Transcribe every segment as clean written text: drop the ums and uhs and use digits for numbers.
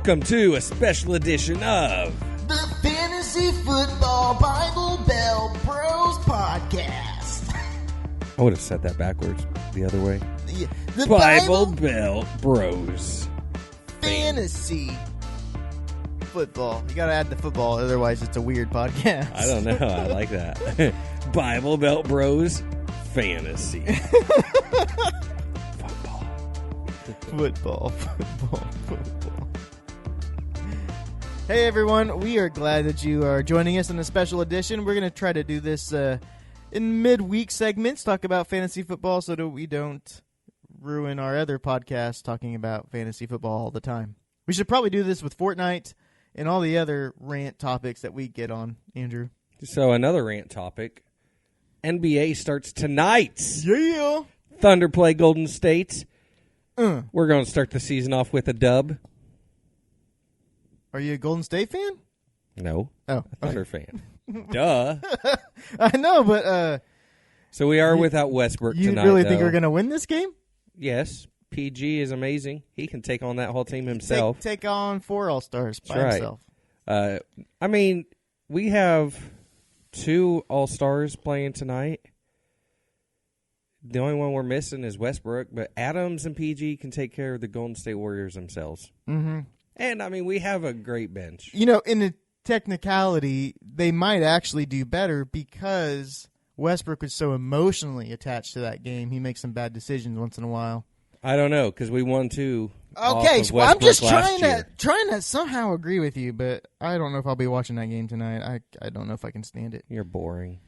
Welcome to a special edition of the Fantasy Football Bible Bell Bros Podcast. I would have said that backwards the other way. The Bible Bell Bros. Fantasy Football. You gotta add the football, otherwise it's a weird podcast. I don't know. I like that. Bible Belt Bros Fantasy. Football. Hey everyone, we are glad that you are joining us in a special edition. We're going to try to do this in midweek segments, talk about fantasy football so that we don't ruin our other podcasts talking about fantasy football all the time. We should probably do this with Fortnite and all the other rant topics that we get on, Andrew. So another rant topic. NBA starts tonight. Yeah. Thunder play Golden State. We're going to start the season off with a dub. Are you a Golden State fan? No. Oh. A Thunder fan. Duh. I know, but... so we are without Westbrook tonight, You really think we're going to win this game? Yes. PG is amazing. He can take on that whole team himself. Take on 4 All-Stars by himself. I mean, we have 2 All-Stars playing tonight. The only one we're missing is Westbrook, but Adams and PG can take care of the Golden State Warriors themselves. Mm-hmm. And, I mean, we have a great bench. You know, in a technicality, they might actually do better because Westbrook was so emotionally attached to that game. He makes some bad decisions once in a while. I don't know, because we won 2. Okay, so I'm just trying to somehow agree with you, but I don't know if I'll be watching that game tonight. I don't know if I can stand it. You're boring.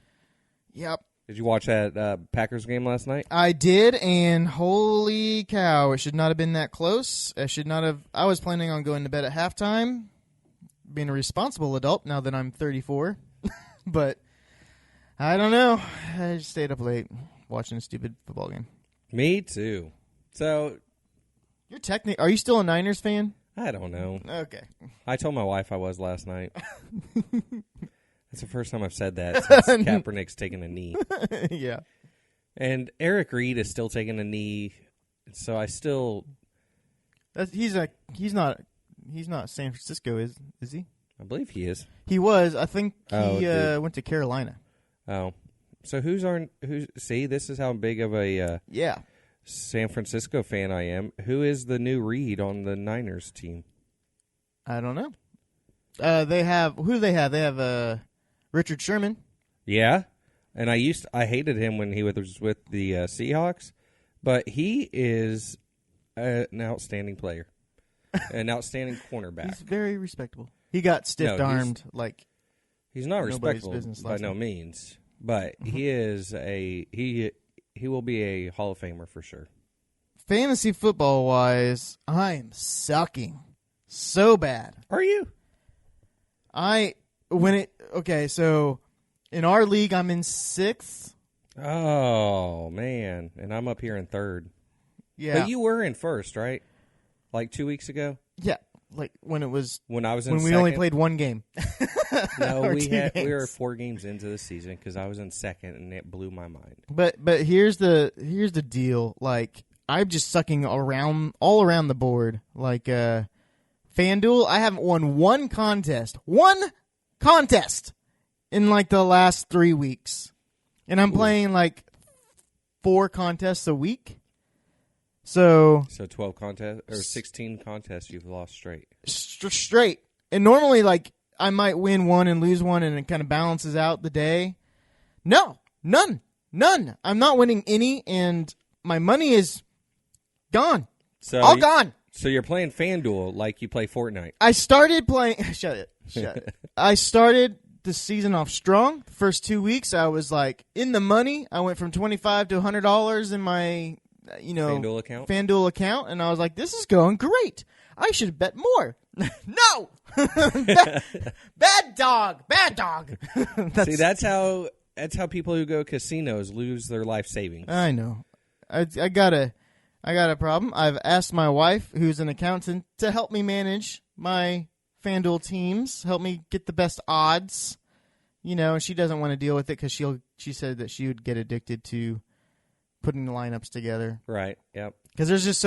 Yep. Did you watch that Packers game last night? I did, and holy cow, it should not have been that close. I was planning on going to bed at halftime, being a responsible adult now that I'm 34. But I don't know. I just stayed up late watching a stupid football game. Me too. So, are you still a Niners fan? I don't know. Okay. I told my wife I was last night. That's the first time I've said that since Kaepernick's taken a knee. Yeah. And Eric Reed is still taking a knee, so I still... He's not San Francisco, is he? I believe he is. He was. I think he went to Carolina. Oh. So see, this is how big of a San Francisco fan I am. Who is the new Reed on the Niners team? I don't know. Who do they have? They have Richard Sherman. Yeah, and I hated him when he was with the Seahawks, but he is an outstanding player, an outstanding cornerback. He's very respectable. He got stiff-armed he's not respectable by no night. means, but he is he will be a Hall of Famer for sure. Fantasy football wise, I am sucking so bad. Are you? So in our league, I'm in 6th. Oh, man. And I'm up here in 3rd. Yeah. But you were in 1st, right? Like 2 weeks ago? Yeah. Like when I was in when we second? only played 1 game. No, we were 4 games into the season because I was in 2nd and it blew my mind. But here's the deal. Like, I'm just sucking all around the board. Like, FanDuel, I haven't won one contest in like the last 3 weeks. And I'm playing like 4 contests a week. So 12 contests or 16 contests you've lost straight. Straight. And normally like I might win one and lose one and it kind of balances out the day. No, none. I'm not winning any and my money is gone. All gone. So you're playing FanDuel like you play Fortnite. I started playing... Shut it. I started the season off strong. The first 2 weeks, I was like in the money. I went from $25 to $100 in my, FanDuel account. And I was like, this is going great. I should bet more. No! Bad dog. See, that's how people who go casinos lose their life savings. I know. I got a problem. I've asked my wife, who's an accountant, to help me manage my FanDuel teams, help me get the best odds. And she doesn't want to deal with it because she said that she would get addicted to putting the lineups together. Right. Yep. Because there's just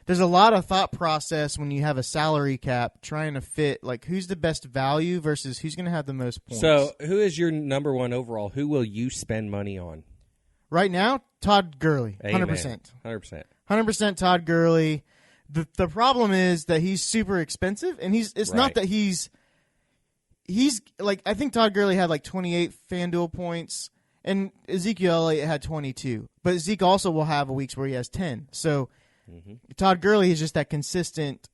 there's a lot of thought process when you have a salary cap trying to fit, like, who's the best value versus who's going to have the most points. So, who is your number one overall? Who will you spend money on? Right now, Todd Gurley, 100%. 100%. 100% Todd Gurley. The problem is that he's super expensive, and it's not that he's like, I think Todd Gurley had like 28 FanDuel points, and Ezekiel Elliott had 22. But Zeke also will have weeks where he has 10. So Todd Gurley is just that consistent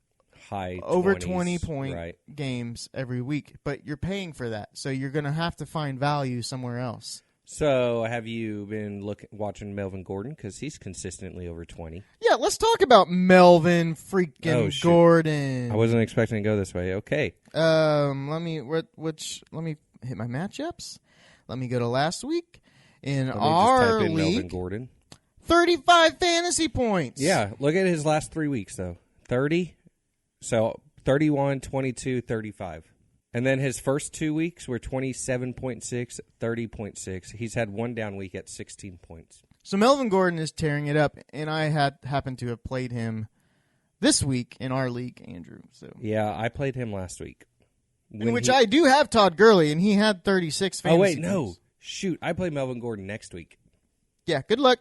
high over 20s, 20-point games every week. But you're paying for that, so you're going to have to find value somewhere else. So, have you been watching Melvin Gordon? Because he's consistently over 20. Yeah, let's talk about Melvin freaking Gordon. I wasn't expecting to go this way. Okay. Let me hit my matchups. Let me go to last week. In our league, Melvin Gordon. 35 fantasy points. Yeah, look at his last 3 weeks, though. 30. So, 31, 22, 35. And then his first 2 weeks were 27.6, 30.6. He's had one down week at 16 points. So Melvin Gordon is tearing it up, and I happened to have played him this week in our league, Andrew. So yeah, I played him last week. In which I do have Todd Gurley, and he had 36 fantasy points. No. Shoot, I play Melvin Gordon next week. Yeah, good luck.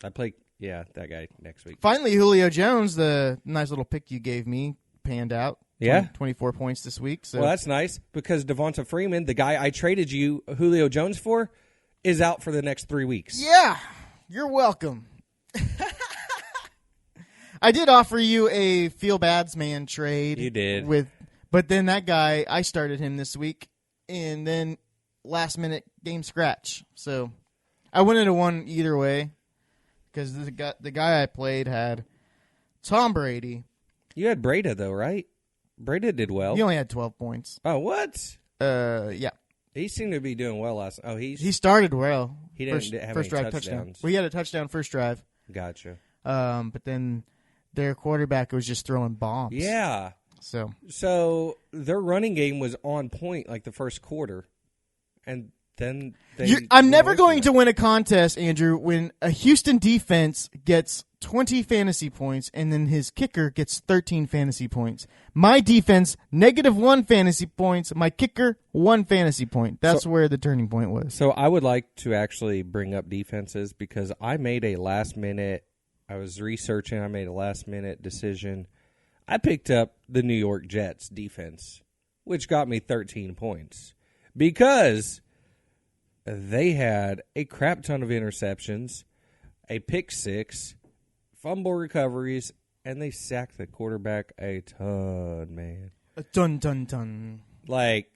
I play, that guy next week. Finally, Julio Jones, the nice little pick you gave me, panned out. 24 points this week. So. Well, that's nice because Devonta Freeman, the guy I traded you Julio Jones for, is out for the next 3 weeks. Yeah, you're welcome. I did offer you a feel-bads-man trade. You did. But then that guy, I started him this week, and then last-minute game scratch. So I wouldn't have won either way because the guy I played had Tom Brady. You had Breda, though, right? Breda did well. He only had 12 points. Oh, what? Yeah. He seemed to be doing well last. Oh, he started well. He didn't have first any drive touchdowns. touchdown. Well, he had a touchdown first drive. Gotcha. But then their quarterback was just throwing bombs. Yeah. So their running game was on point like the first quarter, and then I'm never going to win a contest, Andrew, when a Houston defense gets 20 fantasy points and then his kicker gets 13 fantasy points. My defense, -1 fantasy points. My kicker, 1 fantasy point. That's where the turning point was. So I would like to actually bring up defenses because I made a last-minute – I was researching. I made a last-minute decision. I picked up the New York Jets defense, which got me 13 points because they had a crap ton of interceptions, a pick six, fumble recoveries, and they sacked the quarterback a ton, man. A ton. Like,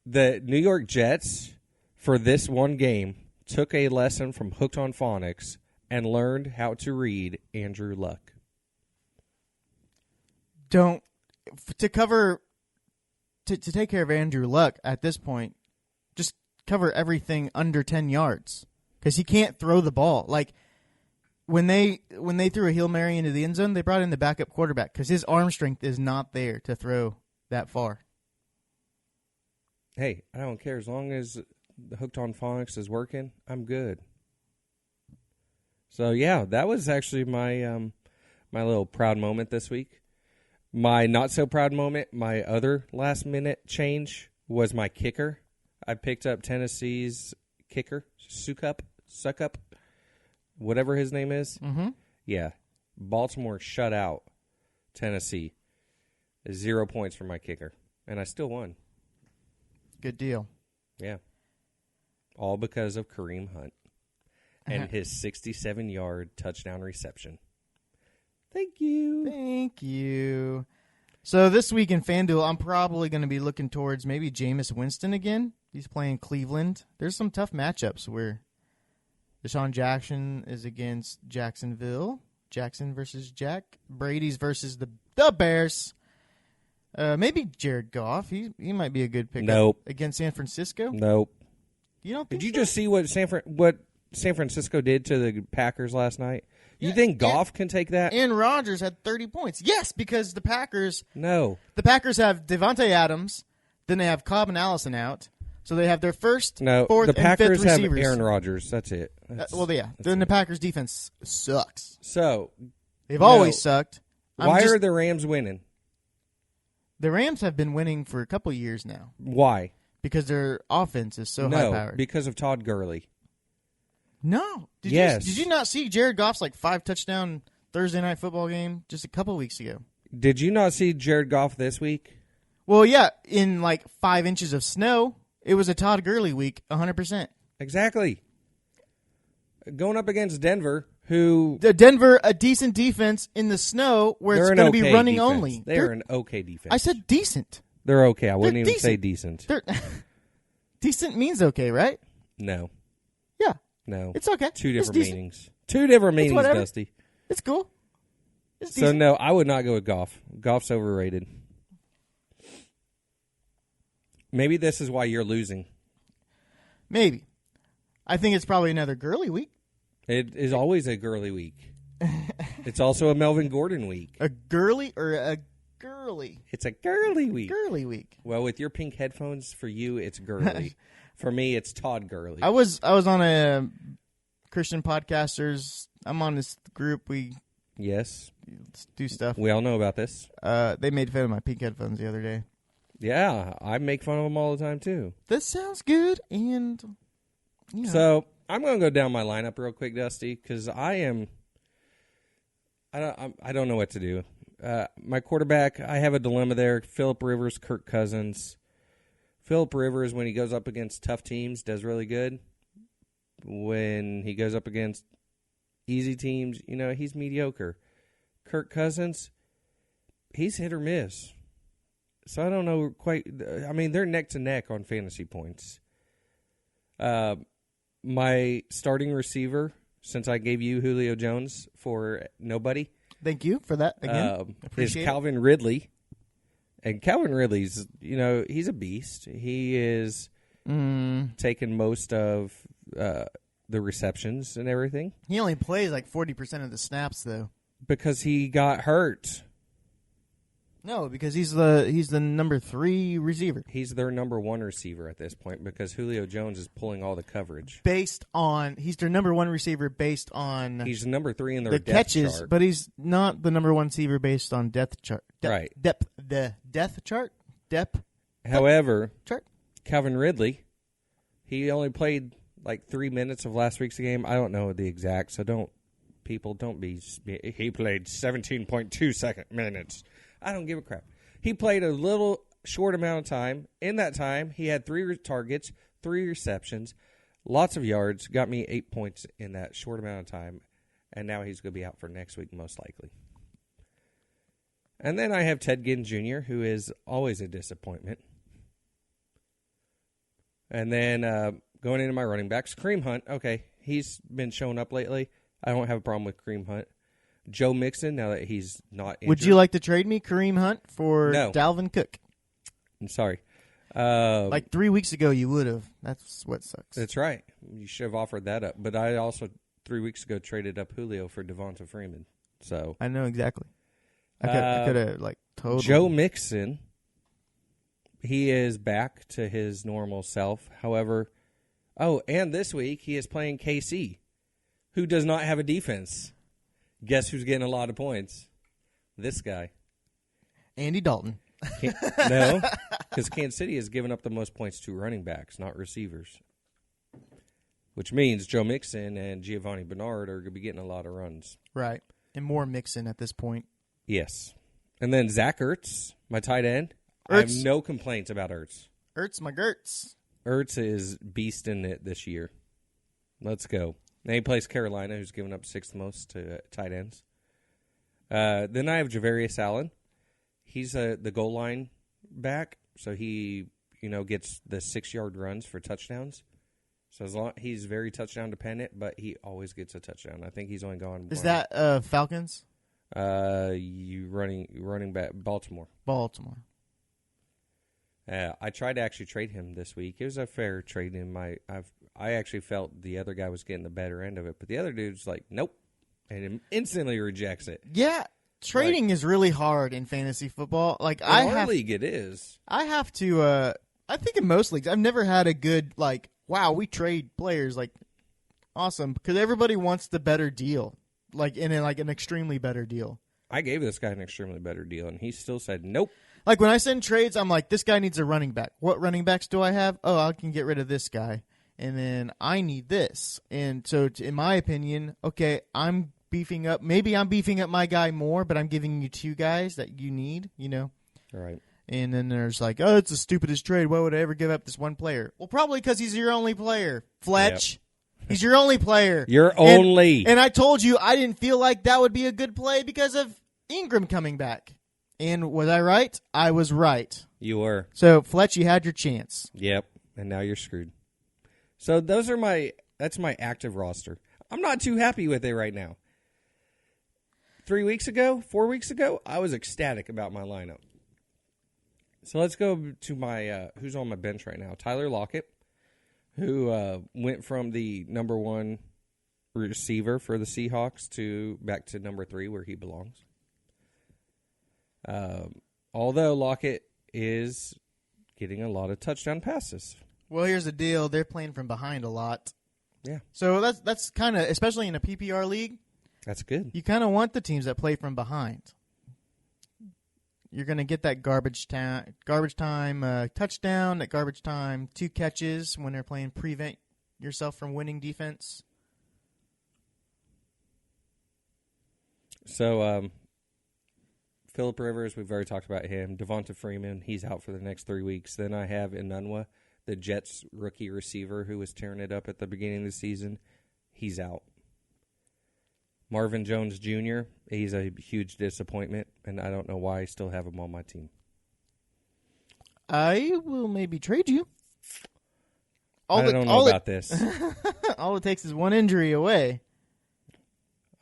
the New York Jets, for this one game, took a lesson from Hooked on Phonics and learned how to read Andrew Luck. To take care of Andrew Luck at this point, just cover everything under 10 yards because he can't throw the ball. Like, when they threw a Hail Mary into the end zone, they brought in the backup quarterback because his arm strength is not there to throw that far. Hey, I don't care. As long as the Hooked on Phonics is working, I'm good. So, yeah, that was actually my my little proud moment this week. My not-so-proud moment, my other last-minute change was my kicker. I picked up Tennessee's kicker, Suckup, whatever his name is. Mm-hmm. Yeah. Baltimore shut out Tennessee. 0 points for my kicker. And I still won. Good deal. Yeah. All because of Kareem Hunt and his 67-yard touchdown reception. Thank you. So this week in FanDuel, I'm probably going to be looking towards maybe Jameis Winston again. He's playing Cleveland. There's some tough matchups where Deshaun Jackson is against Jacksonville. Jackson versus Jack. Brady's versus the Bears. Maybe Jared Goff. He might be a good pickup. Nope. Against San Francisco. Nope. You don't think Did you so? just see what San Francisco did to the Packers last night? You think Goff can take that? Aaron Rodgers had 30 points. Yes, because the Packers No. have Devontae Adams, then they have Cobb and Allison out. So they have their first, No, fourth, the and fifth Packers have receivers. Aaron Rodgers. That's it. Then the Packers defense sucks. So They've always sucked. Why are the Rams winning? The Rams have been winning for a couple of years now. Why? Because their offense is so high-powered. Because of Todd Gurley. No. Did you not see Jared Goff's 5-touchdown Thursday night football game just a couple weeks ago? Did you not see Jared Goff this week? Well, yeah, in 5 inches of snow, it was a Todd Gurley week, 100%. Exactly. Going up against Denver, who... Denver, a decent defense in the snow where it's going to be running defense. only. They're an okay defense. I said decent. They're okay. I wouldn't even say decent. Decent means okay, right? No. Yeah. No. It's okay. Two different meanings. Two different meanings, Dusty. It's cool. So, no, I would not go with Goff. Goff's overrated. Maybe this is why you're losing. Maybe. I think it's probably another Gurley week. It is always a Gurley week. It's also a Melvin Gordon week. A Gurley or a Gurley? It's a Gurley week. Gurley week. Well, with your pink headphones, for you, it's Gurley. For me, it's Todd Gurley. I was on a Christian podcasters. I'm on this group. We do stuff. We all know about this. They made fun of my pink headphones the other day. Yeah, I make fun of them all the time too. This sounds good, and so I'm going to go down my lineup real quick, Dusty, because I don't know what to do. My quarterback, I have a dilemma there. Phillip Rivers, Kirk Cousins. Phillip Rivers, when he goes up against tough teams, does really good. When he goes up against easy teams, he's mediocre. Kirk Cousins, he's hit or miss. So I don't know quite. I mean, they're neck to neck on fantasy points. My starting receiver, since I gave you Julio Jones for nobody. Thank you for that again. Is Calvin Ridley. And Calvin Ridley's, he's a beast. He is taking most of the receptions and everything. He only plays 40% of the snaps, though. Because he got hurt. No, because he's the number 3 receiver. He's their number 1 receiver at this point because Julio Jones is pulling all the coverage. He's their number 1 receiver based on... He's number 3 in their depth catches, chart. but he's not the number 1 receiver based on depth chart. Right. The depth chart? However, chart? Calvin Ridley, he only played 3 minutes of last week's game. I don't know the exact, so don't be... He played 17.2 minutes. I don't give a crap. He played a little short amount of time. In that time, he had 3 targets, 3 receptions, lots of yards, got me 8 points in that short amount of time, and now he's going to be out for next week most likely. And then I have Ted Ginn Jr., who is always a disappointment. And then going into my running backs, Kareem Hunt. Okay, he's been showing up lately. I don't have a problem with Kareem Hunt. Joe Mixon, now that he's not injured. Would you like to trade me Kareem Hunt for Dalvin Cook? I'm sorry. 3 weeks ago you would have. That's what sucks. That's right. You should have offered that up. But I also, 3 weeks ago, traded up Julio for Devonta Freeman. So I know exactly. I could have, totally. Joe Mixon, he is back to his normal self. However, and this week he is playing KC, who does not have a defense. Guess who's getting a lot of points? This guy. Andy Dalton. No, because Kansas City has given up the most points to running backs, not receivers. Which means Joe Mixon and Giovanni Bernard are going to be getting a lot of runs. Right. And more Mixon at this point. Yes. And then Zach Ertz, my tight end. Ertz. I have no complaints about Ertz. Ertz my Gertz. Ertz is beasting it this year. Let's go. Now he plays Carolina, who's given up 6th most to tight ends. Then I have Javarius Allen. He's the goal line back, so he gets the 6-yard runs for touchdowns. So as long he's very touchdown dependent, but he always gets a touchdown. I think he's only gone. Is that Falcons? You running back Baltimore. I tried to actually trade him this week. It was a fair trade. I actually felt the other guy was getting the better end of it, but the other dude's like, nope, and instantly rejects it. Yeah, trading is really hard in fantasy football. In our league, it is. I have to I think in most leagues, I've never had a good, like, wow, we trade players, like, awesome, because everybody wants the better deal, like, in like an extremely better deal. I gave this guy an extremely better deal, and he still said nope. Like, when I send trades, I'm like, this guy needs a running back. What running backs do I have? Oh, I can get rid of this guy. And then I need this. And so, in my opinion, okay, I'm beefing up. Maybe I'm beefing up my guy more, but I'm giving you two guys that you need, you know? All right. And then there's like, oh, it's the stupidest trade. Why would I ever give up this one player? Well, probably because he's your only player, Fletch. Yep. He's your only player. Only. And I told you I didn't feel like that would be a good play because of Ingram coming back. And was I right? I was right. You were. So, Fletch, you had your chance. Yep. And now you're screwed. So that's my active roster. I'm not too happy with it right now. 4 weeks ago, I was ecstatic about my lineup. So let's go to my who's on my bench right now. Tyler Lockett, who went from the number one receiver for the Seahawks back to number 3 where he belongs. Although Lockett is getting a lot of touchdown passes. Well, here's the deal. They're playing from behind a lot. Yeah. So that's kind of, especially in a PPR league, that's good. You kind of want the teams that play from behind. You're going to get that garbage time touchdown, that garbage time 2 catches when they're playing prevent yourself from winning defense. So, Phillip Rivers, we've already talked about him. Devonta Freeman, he's out for the next 3 weeks. Then I have Enunwa, the Jets rookie receiver who was tearing it up at the beginning of the season. He's out. Marvin Jones Jr., he's a huge disappointment, and I don't know why I still have him on my team. I will maybe trade you. I don't know about this. All it takes is one injury away.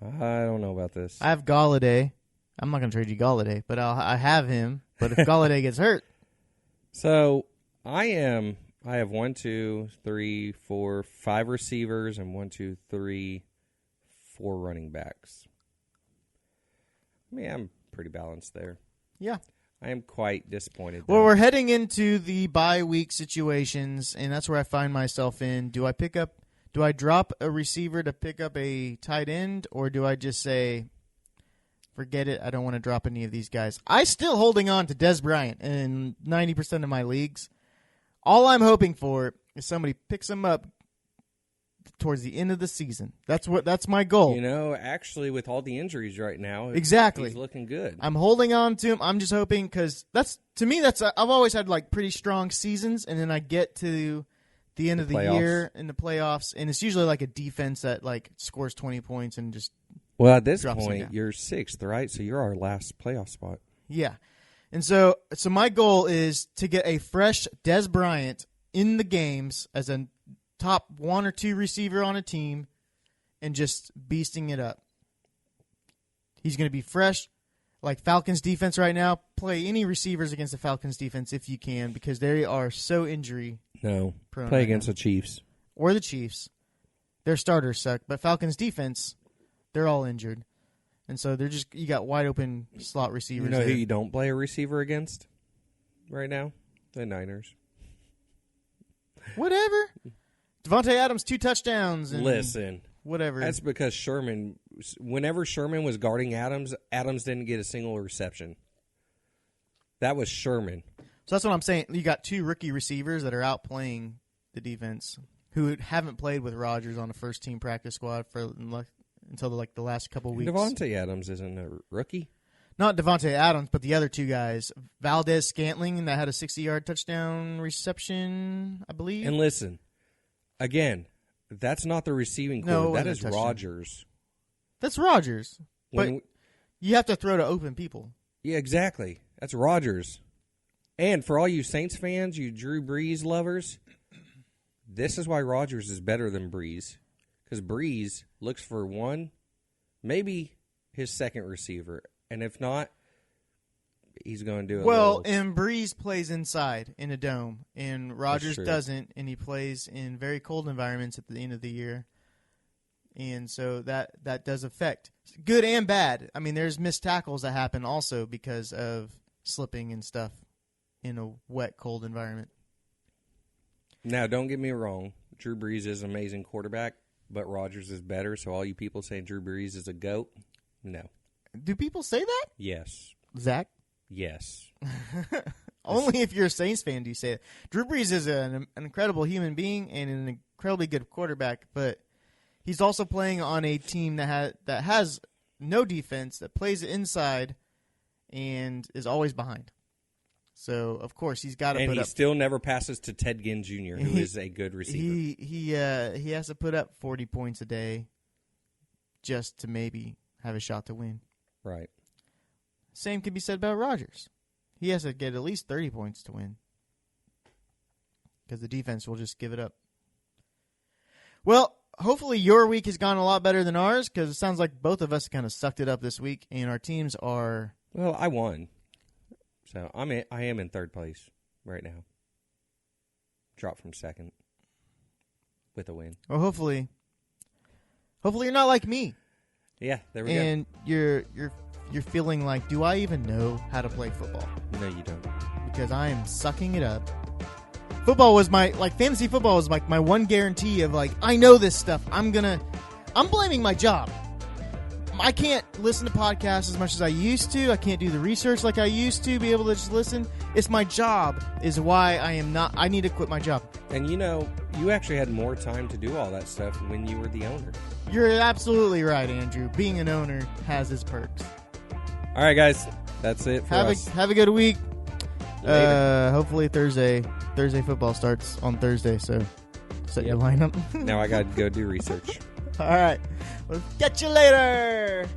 I don't know about this. I have Galladay. I'm not going to trade you Galladay, but I have him. But if Galladay gets hurt. So I have 1, 2, 3, 4, 5 receivers and 1, 2, 3, 4 running backs. I mean, I'm pretty balanced there. Yeah. I am quite disappointed. Well, we're heading into the bye week situations, and that's where I find myself in. Do I drop a receiver to pick up a tight end, or do I just say, forget it, I don't want to drop any of these guys? I'm still holding on to Dez Bryant in 90% of my leagues. All I'm hoping for is somebody picks him up towards the end of the season. That's my goal. You know, actually, with all the injuries right now, exactly, he's looking good. I'm holding on to him. I'm just hoping because I've always had like pretty strong seasons, and then I get to the end of the year in the playoffs, and it's usually like a defense that like scores 20 points and just. Well, at this point, you're 6th, right? So you're our last playoff spot. Yeah, and so my goal is to get a fresh Dez Bryant in the games as a top 1 or 2 receiver on a team and just beasting it up. He's going to be fresh. Like Falcons defense right now, play any receivers against the Falcons defense if you can because they are so injury No, prone play right against now. the Chiefs. Or the Chiefs. Their starters suck, but Falcons defense, they're all injured. And so you got wide open slot receivers. You know there. who you don't play a receiver against right now? The Niners. Whatever. Devontae Adams, 2 touchdowns. And Listen. Whatever. That's because whenever Sherman was guarding Adams didn't get a single reception. That was Sherman. So that's what I'm saying. You got 2 rookie receivers that are out playing the defense who haven't played with Rodgers on a first-team practice squad until the last couple weeks. Devontae Adams isn't a rookie. Not Devontae Adams, but the other 2 guys. Valdez Scantling that had a 60-yard touchdown reception, I believe. And listen, again, that's not the receiving core. No, that is Rodgers. That's Rodgers. But you have to throw to open people. Yeah, exactly. That's Rodgers. And for all you Saints fans, you Drew Brees lovers, this is why Rodgers is better than Brees. Because Brees looks for one, maybe his second receiver. And if not, he's going to do it. Well, and Brees plays inside in a dome, and Rodgers doesn't, and he plays in very cold environments at the end of the year. And so that does affect good and bad. I mean, there's missed tackles that happen also because of slipping and stuff in a wet, cold environment. Now, don't get me wrong. Drew Brees is an amazing quarterback, but Rodgers is better. So all you people saying Drew Brees is a GOAT, no. Do people say that? Yes. Zach? Yes. Only if you're a Saints fan do you say it. Drew Brees is an incredible human being and an incredibly good quarterback, but he's also playing on a team that has no defense, that plays inside, and is always behind. So, of course, he's got to put up... And he still never passes to Ted Ginn Jr., who is a good receiver. He has to put up 40 points a day just to maybe have a shot to win. Right. Same can be said about Rodgers. He has to get at least 30 points to win because the defense will just give it up. Well, hopefully your week has gone a lot better than ours because it sounds like both of us kind of sucked it up this week, and our teams are... Well, I won. So I am in third place right now. Dropped from second with a win. Well, hopefully you're not like me. Yeah, there we go. And you're feeling like, do I even know how to play football? No, you don't. Because I am sucking it up. Fantasy football was like my one guarantee of like, I know this stuff. I'm blaming my job. I can't listen to podcasts as much as I used to. I can't do the research like I used to, be able to just listen. It's my job is why I need to quit my job. And you actually had more time to do all that stuff when you were the owner. You're absolutely right, Andrew. Being an owner has its perks. All right, guys. That's it for us. Have a good week. Later. Hopefully Thursday football starts on Thursday, so set your lineup. Now I got to go do research. All right. We'll catch you later.